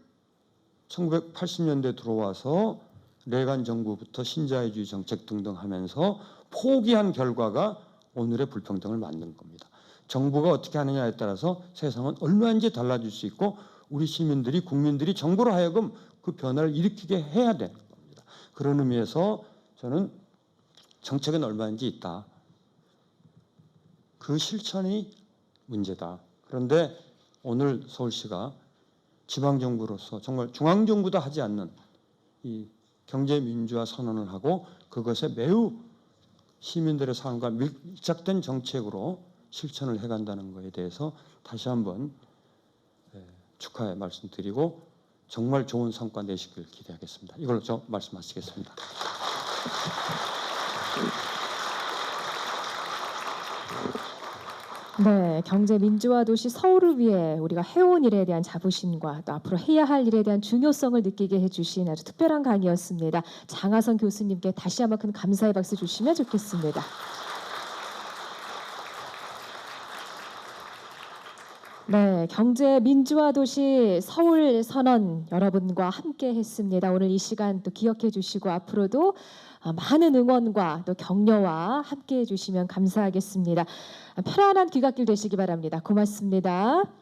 1980년대 들어와서 레간 정부부터 신자유주의 정책 등등 하면서 포기한 결과가 오늘의 불평등을 만든 겁니다. 정부가 어떻게 하느냐에 따라서 세상은 얼마든지 달라질 수 있고 우리 시민들이 국민들이 정부로 하여금 그 변화를 일으키게 해야 되는 겁니다. 그런 의미에서 저는 정책은 얼마든지 있다. 그 실천이 문제다. 그런데 오늘 서울시가 지방정부로서 정말 중앙정부도 하지 않는 이 경제민주화 선언을 하고 그것에 매우 시민들의 삶과 밀착된 정책으로 실천을 해간다는 것에 대해서 다시 한번 축하의 말씀드리고 정말 좋은 성과 내시길 기대하겠습니다. 이걸로 저 말씀하시겠습니다. 네, 경제 민주화 도시 서울을 위해 우리가 해온 일에 대한 자부심과 또 앞으로 해야 할 일에 대한 중요성을 느끼게 해주신 아주 특별한 강의였습니다. 장하성 교수님께 다시 한번 큰 감사의 박수 주시면 좋겠습니다. 네, 경제 민주화 도시 서울 선언 여러분과 함께 했습니다. 오늘 이 시간 또 기억해 주시고 앞으로도 많은 응원과 또 격려와 함께 해 주시면 감사하겠습니다. 편안한 귀갓길 되시기 바랍니다. 고맙습니다.